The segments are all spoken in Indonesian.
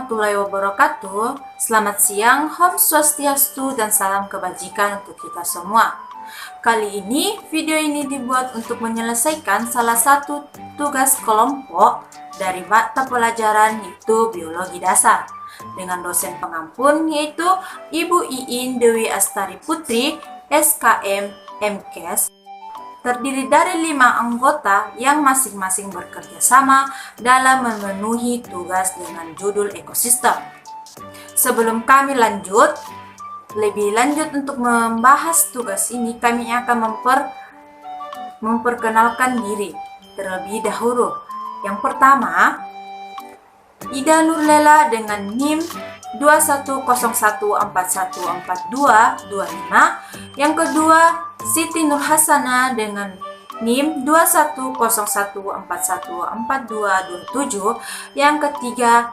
warahmatullahi wabarakatuh. Selamat siang, Om Swastiastu dan salam kebajikan untuk kita semua. Kali ini, video ini dibuat untuk menyelesaikan salah satu tugas kelompok dari mata pelajaran yaitu Biologi Dasar dengan dosen pengampun yaitu Ibu Iin Dewi Astari Putri, SKM MKes. Terdiri dari 5 anggota yang masing-masing bekerja sama dalam memenuhi tugas dengan judul ekosistem. Sebelum kami lebih lanjut untuk membahas tugas ini, kami akan memperkenalkan diri terlebih dahulu. Yang pertama, Ida Nurlela dengan NIM 2101414225. Yang kedua, Siti Nurhasana dengan NIM 2101414227. Yang ketiga,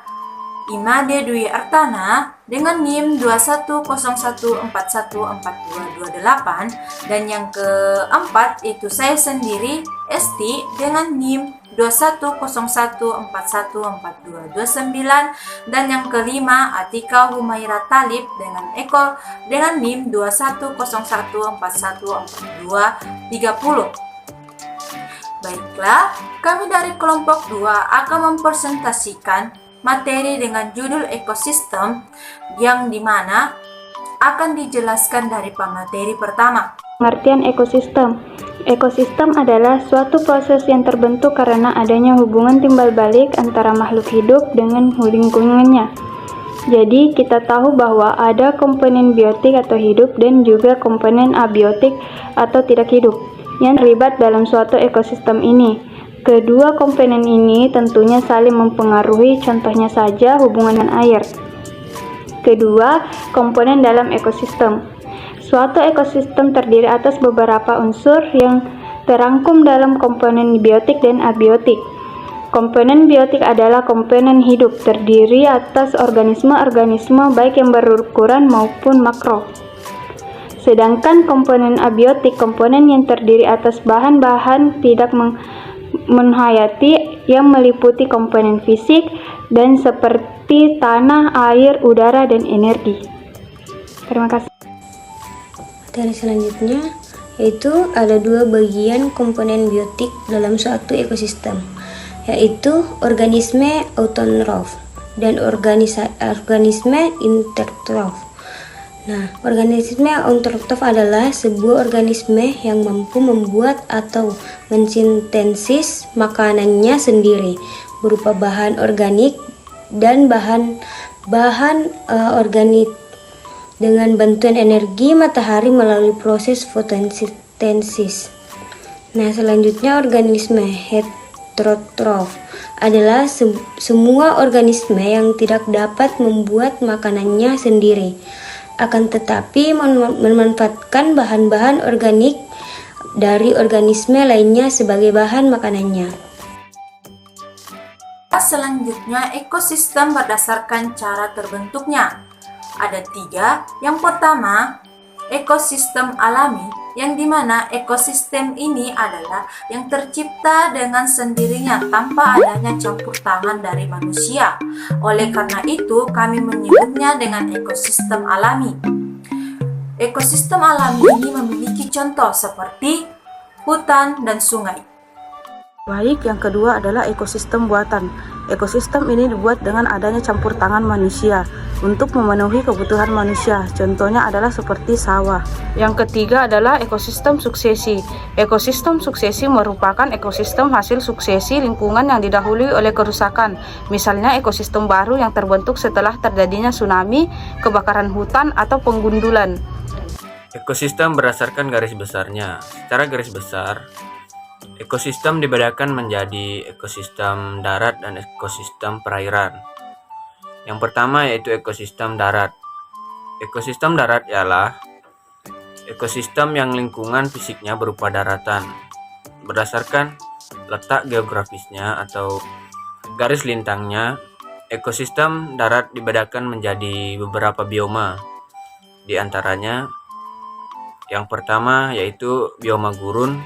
Imade Dwi Artana dengan NIM 2101414228. Dan yang keempat itu saya sendiri, Esti, dengan NIM 2101414229. Dan yang kelima, Atika Humaira Talib dengan NIM 2101414230. Baiklah, kami dari kelompok 2 akan mempresentasikan materi dengan judul ekosistem yang dimana akan dijelaskan dari pemateri pertama. Pengertian ekosistem. Ekosistem adalah suatu proses yang terbentuk karena adanya hubungan timbal balik antara makhluk hidup dengan lingkungannya. Jadi, kita tahu bahwa ada komponen biotik atau hidup dan juga komponen abiotik atau tidak hidup yang terlibat dalam suatu ekosistem ini. Kedua komponen ini tentunya saling mempengaruhi, contohnya saja hubungan dengan air. Kedua, komponen dalam ekosistem. Suatu ekosistem terdiri atas beberapa unsur yang terangkum dalam komponen biotik dan abiotik. Komponen biotik adalah komponen hidup, terdiri atas organisme-organisme baik yang berukuran maupun makro. Sedangkan komponen abiotik, komponen yang terdiri atas bahan-bahan tidak menghayati yang meliputi komponen fisik dan seperti tanah, air, udara, dan energi. Terima kasih. Materi selanjutnya yaitu ada 2 bagian komponen biotik dalam suatu ekosistem, yaitu organisme autotrof dan organisme intertrof. Nah, organisme autotrof adalah sebuah organisme yang mampu membuat atau mensintesis makanannya sendiri berupa bahan organik dan bahan organik dengan bantuan energi matahari melalui proses fotosintesis. Nah, selanjutnya organisme heterotrof adalah semua organisme yang tidak dapat membuat makanannya sendiri, akan tetapi memanfaatkan bahan-bahan organik dari organisme lainnya sebagai bahan makanannya. Selanjutnya, ekosistem berdasarkan cara terbentuknya. Ada 3. Yang pertama, ekosistem alami, yang dimana ekosistem ini adalah yang tercipta dengan sendirinya tanpa adanya campur tangan dari manusia. Oleh karena itu, kami menyebutnya dengan ekosistem alami. Ekosistem alami ini memiliki contoh seperti hutan dan sungai. Baik, yang kedua adalah ekosistem buatan. Ekosistem ini dibuat dengan adanya campur tangan manusia untuk memenuhi kebutuhan manusia. Contohnya adalah seperti sawah. Yang ketiga adalah ekosistem suksesi. Ekosistem suksesi merupakan ekosistem hasil suksesi lingkungan yang didahului oleh kerusakan. Misalnya ekosistem baru yang terbentuk setelah terjadinya tsunami, kebakaran hutan, atau penggundulan. Ekosistem berdasarkan garis besarnya. Secara garis besar, ekosistem dibedakan menjadi ekosistem darat dan ekosistem perairan. Yang pertama yaitu ekosistem darat. Ekosistem darat ialah ekosistem yang lingkungan fisiknya berupa daratan. Berdasarkan letak geografisnya atau garis lintangnya, ekosistem darat dibedakan menjadi beberapa bioma. Di antaranya, yang pertama yaitu bioma gurun,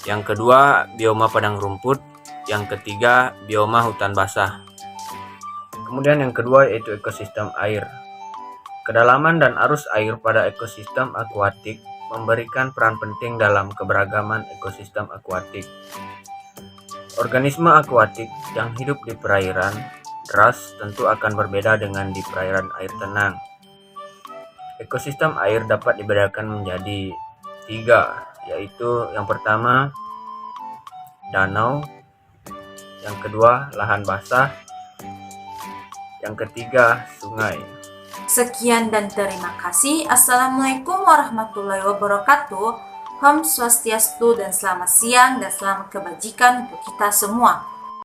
yang kedua bioma padang rumput, yang ketiga bioma hutan basah. Kemudian yang kedua yaitu ekosistem air. Kedalaman dan arus air pada ekosistem akuatik memberikan peran penting dalam keberagaman ekosistem akuatik. Organisme akuatik yang hidup di perairan deras tentu akan berbeda dengan di perairan air tenang. Ekosistem air dapat dibedakan menjadi 3, yaitu yang pertama danau, yang kedua lahan basah, yang ketiga sungai. Sekian dan terima kasih. Assalamualaikum warahmatullahi wabarakatuh. Om Swastiastu dan selamat siang dan selamat kebajikan untuk kita semua.